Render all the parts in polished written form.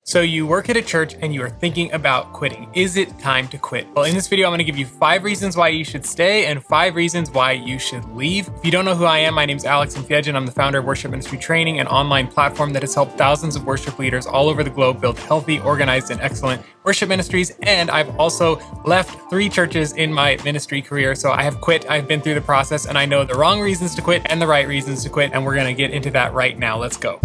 So you work at a church and you are thinking about quitting. Is it time to quit? Well, in this video, I'm going to give you 5 reasons why you should stay and 5 reasons why you should leave. If you don't know who I am, my name is Alex and I'm the founder of Worship Ministry Training, an online platform that has helped thousands of worship leaders all over the globe build healthy, organized, and excellent worship ministries. And I've also left 3 churches in my ministry career. So I have quit, I've been through the process, and I know the wrong reasons to quit and the right reasons to quit. And we're going to get into that right now. Let's go.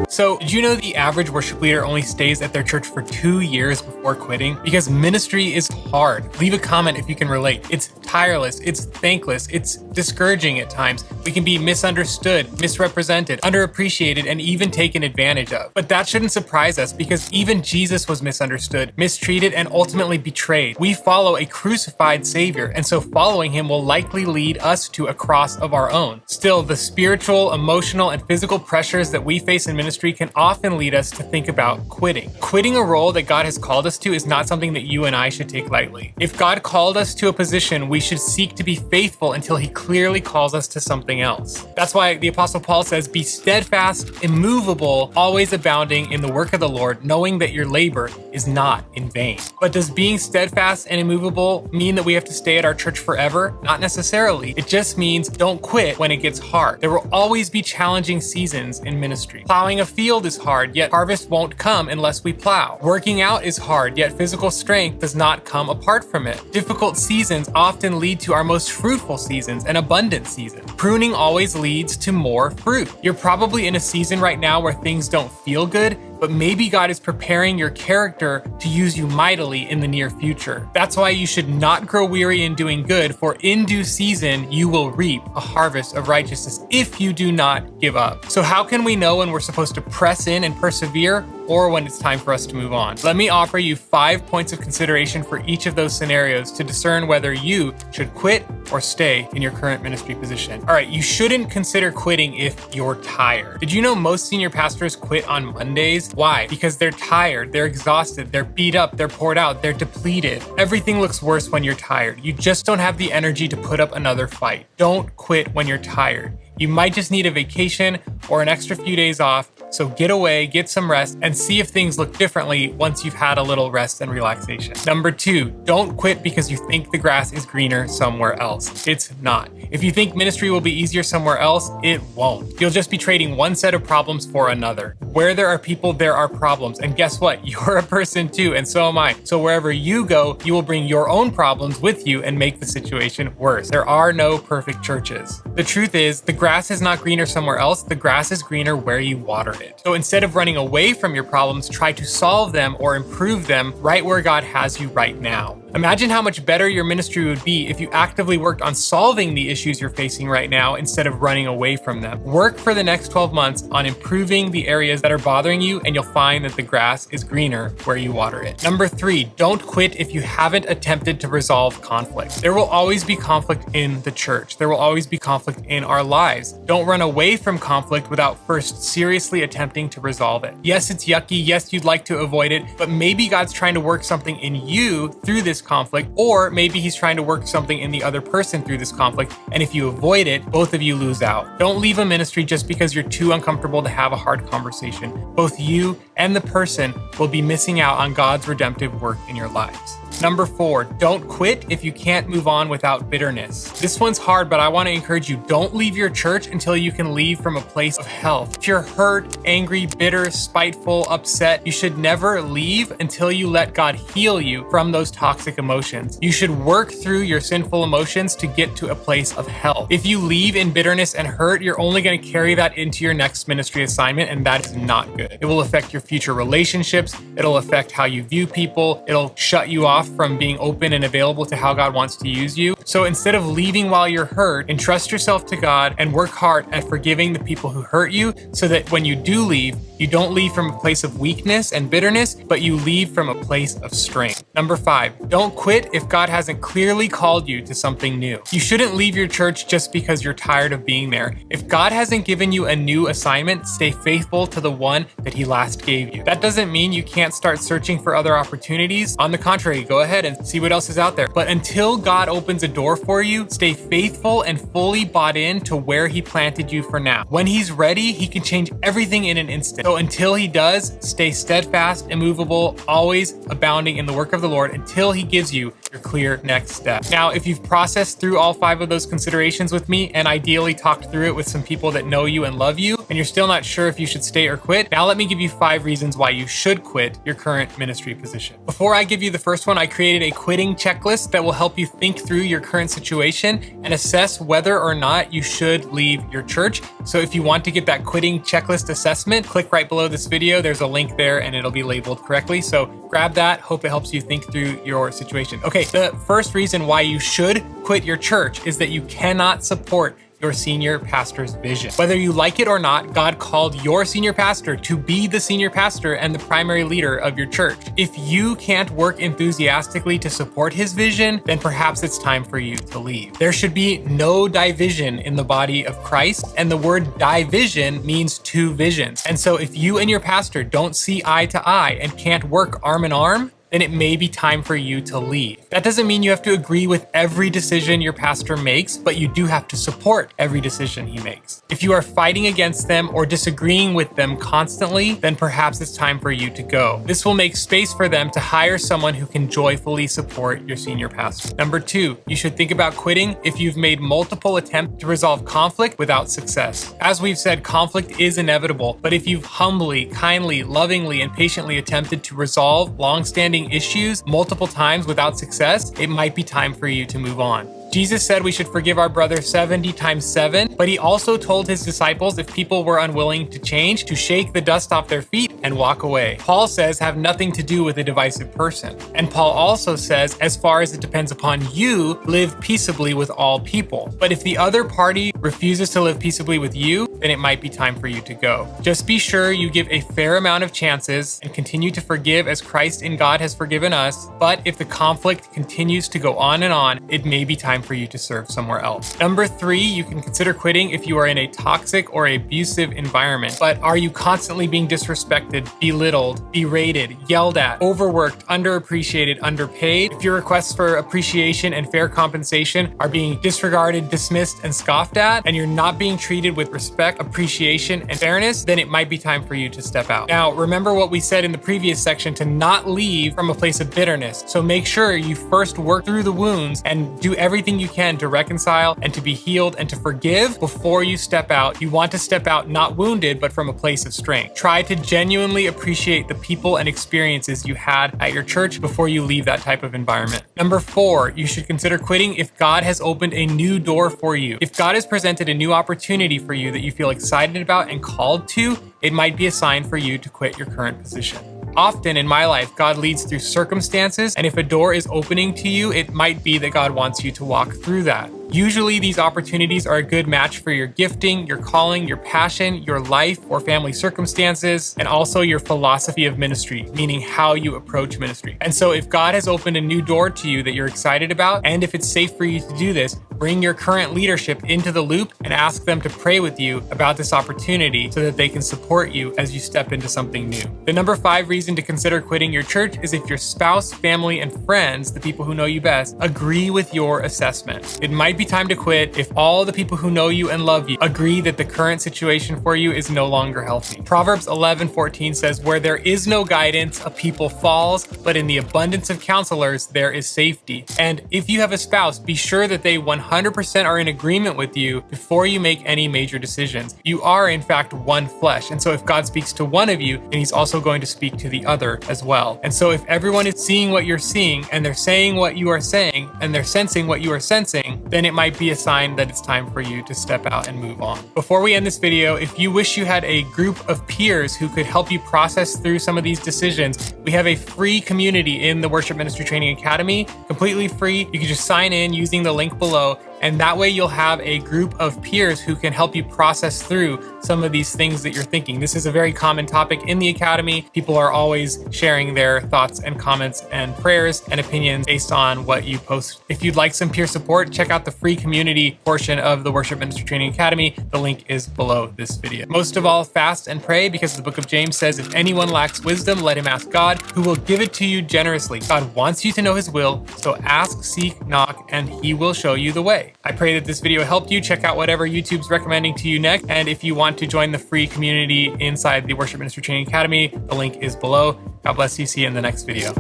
So, did you know the average worship leader only stays at their church for 2 years before quitting? Because ministry is hard. Leave a comment if you can relate. It's tireless, it's thankless, it's discouraging at times. We can be misunderstood, misrepresented, underappreciated, and even taken advantage of. But that shouldn't surprise us because even Jesus was misunderstood, mistreated, and ultimately betrayed. We follow a crucified Savior, and so following him will likely lead us to a cross of our own. Still, the spiritual, emotional, and physical pressures that we face in ministry can often lead us to think about quitting. Quitting a role that God has called us to is not something that you and I should take lightly. If God called us to a position, we should seek to be faithful until he clearly calls us to something else. That's why the Apostle Paul says, be steadfast, immovable, always abounding in the work of the Lord, knowing that your labor is not in vain. But does being steadfast and immovable mean that we have to stay at our church forever? Not necessarily. It just means don't quit when it gets hard. There will always be challenging seasons in ministry. Plowing a field is hard, yet harvest won't come unless we plow. Working out is hard, yet physical strength does not come apart from it. Difficult seasons often lead to our most fruitful seasons and abundant seasons. Pruning always leads to more fruit. You're probably in a season right now where things don't feel good, but maybe God is preparing your character to use you mightily in the near future. That's why you should not grow weary in doing good, for in due season you will reap a harvest of righteousness if you do not give up. So how can we know when we're supposed to press in and persevere or when it's time for us to move on? Let me offer you 5 points of consideration for each of those scenarios to discern whether you should quit or stay in your current ministry position. All right, you shouldn't consider quitting if you're tired. Did you know most senior pastors quit on Mondays? Why? Because they're tired, they're exhausted, they're beat up, they're poured out, they're depleted. Everything looks worse when you're tired. You just don't have the energy to put up another fight. Don't quit when you're tired. You might just need a vacation or an extra few days off, so get away, get some rest, and see if things look differently once you've had a little rest and relaxation. Number 2, don't quit because you think the grass is greener somewhere else. It's not. If you think ministry will be easier somewhere else, it won't. You'll just be trading one set of problems for another. Where there are people, there are problems. And guess what? You're a person too, and so am I. So wherever you go, you will bring your own problems with you and make the situation worse. There are no perfect churches. The truth is, the grass is not greener somewhere else. The grass is greener where you water it. So instead of running away from your problems, try to solve them or improve them right where God has you right now. Imagine how much better your ministry would be if you actively worked on solving the issues you're facing right now instead of running away from them. Work for the next 12 months on improving the areas that are bothering you, and you'll find that the grass is greener where you water it. Number 3, don't quit if you haven't attempted to resolve conflict. There will always be conflict in the church. There will always be conflict in our lives. Don't run away from conflict without first seriously attempting to resolve it. Yes, it's yucky. Yes, you'd like to avoid it, but maybe God's trying to work something in you through this conflict, or maybe he's trying to work something in the other person through this conflict, and if you avoid it, both of you lose out. Don't leave a ministry just because you're too uncomfortable to have a hard conversation. Both you and the person will be missing out on God's redemptive work in your lives. Number 4, don't quit if you can't move on without bitterness. This one's hard, but I want to encourage you, don't leave your church until you can leave from a place of health. If you're hurt, angry, bitter, spiteful, upset, you should never leave until you let God heal you from those toxic emotions. You should work through your sinful emotions to get to a place of health. If you leave in bitterness and hurt, you're only going to carry that into your next ministry assignment, and that is not good. It will affect your future relationships. It'll affect how you view people. It'll shut you off from being open and available to how God wants to use you. So instead of leaving while you're hurt, entrust yourself to God and work hard at forgiving the people who hurt you so that when you do leave, you don't leave from a place of weakness and bitterness, but you leave from a place of strength. Number 5, don't quit if God hasn't clearly called you to something new. You shouldn't leave your church just because you're tired of being there. If God hasn't given you a new assignment, stay faithful to the one that he last gave you. That doesn't mean you can't start searching for other opportunities. On the contrary, go go ahead and see what else is out there. But until God opens a door for you, stay faithful and fully bought in to where he planted you for now. When he's ready, he can change everything in an instant. So until he does, stay steadfast, immovable, always abounding in the work of the Lord until he gives you your clear next step. Now, if you've processed through all 5 of those considerations with me and ideally talked through it with some people that know you and love you, and you're still not sure if you should stay or quit, now let me give you 5 reasons why you should quit your current ministry position. Before I give you the first one, I created a quitting checklist that will help you think through your current situation and assess whether or not you should leave your church. So if you want to get that quitting checklist assessment, click right below this video. There's a link there and it'll be labeled correctly. So grab that. Hope it helps you think through your situation. Okay, the first reason why you should quit your church is that you cannot support your senior pastor's vision. Whether you like it or not, God called your senior pastor to be the senior pastor and the primary leader of your church. If you can't work enthusiastically to support his vision, then perhaps it's time for you to leave. There should be no division in the body of Christ, and the word division means 2 visions. And so if you and your pastor don't see eye to eye and can't work arm in arm, then it may be time for you to leave. That doesn't mean you have to agree with every decision your pastor makes, but you do have to support every decision he makes. If you are fighting against them or disagreeing with them constantly, then perhaps it's time for you to go. This will make space for them to hire someone who can joyfully support your senior pastor. Number 2, you should think about quitting if you've made multiple attempts to resolve conflict without success. As we've said, conflict is inevitable, but if you've humbly, kindly, lovingly, and patiently attempted to resolve long-standing issues multiple times without success, it might be time for you to move on. Jesus said we should forgive our brother 70 times 7, but he also told his disciples if people were unwilling to change, to shake the dust off their feet and walk away. Paul says have nothing to do with a divisive person. And Paul also says, as far as it depends upon you, live peaceably with all people. But if the other party refuses to live peaceably with you, then it might be time for you to go. Just be sure you give a fair amount of chances and continue to forgive as Christ in God has forgiven us. But if the conflict continues to go on and on, it may be time for you to serve somewhere else. Number 3, you can consider quitting if you are in a toxic or abusive environment. But are you constantly being disrespected, belittled, berated, yelled at, overworked, underappreciated, underpaid? If your requests for appreciation and fair compensation are being disregarded, dismissed, and scoffed at, and you're not being treated with respect, appreciation, and fairness, then it might be time for you to step out. Now, remember what we said in the previous section to not leave from a place of bitterness. So make sure you first work through the wounds and do everything you can to reconcile and to be healed and to forgive before you step out. You want to step out not wounded, but from a place of strength. Try to genuinely appreciate the people and experiences you had at your church before you leave that type of environment. Number 4, you should consider quitting if God has opened a new door for you. If God has presented a new opportunity for you that you feel excited about and called to, it might be a sign for you to quit your current position. Often in my life, God leads through circumstances, and if a door is opening to you, it might be that God wants you to walk through that. Usually these opportunities are a good match for your gifting, your calling, your passion, your life or family circumstances, and also your philosophy of ministry, meaning how you approach ministry. And so if God has opened a new door to you that you're excited about, and if it's safe for you to do this, bring your current leadership into the loop and ask them to pray with you about this opportunity so that they can support you as you step into something new. The number 5 reason to consider quitting your church is if your spouse, family, and friends, the people who know you best, agree with your assessment. It might be time to quit if all the people who know you and love you agree that the current situation for you is no longer healthy. Proverbs 11:14 says, where there is no guidance, a people falls, but in the abundance of counselors, there is safety. And if you have a spouse, be sure that they 100% are in agreement with you before you make any major decisions. You are, in fact, one flesh. And so if God speaks to one of you, then he's also going to speak to the other as well. And so if everyone is seeing what you're seeing, and they're saying what you are saying, and they're sensing what you are sensing, then it might be a sign that it's time for you to step out and move on. Before we end this video, if you wish you had a group of peers who could help you process through some of these decisions, we have a free community in the Worship Ministry Training Academy, completely free. You can just sign in using the link below And that way you'll have a group of peers who can help you process through some of these things that you're thinking. This is a very common topic in the Academy. People are always sharing their thoughts and comments and prayers and opinions based on what you post. If you'd like some peer support, check out the free community portion of the Worship Ministry Training Academy. The link is below this video. Most of all, fast and pray, because the book of James says, if anyone lacks wisdom, let him ask God, who will give it to you generously. God wants you to know his will, so ask, seek, knock, and he will show you the way. I pray that this video helped you. Check out whatever YouTube's recommending to you next. And if you want to join the free community inside the Worship Ministry Training Academy, the link is below. God bless you. See you in the next video.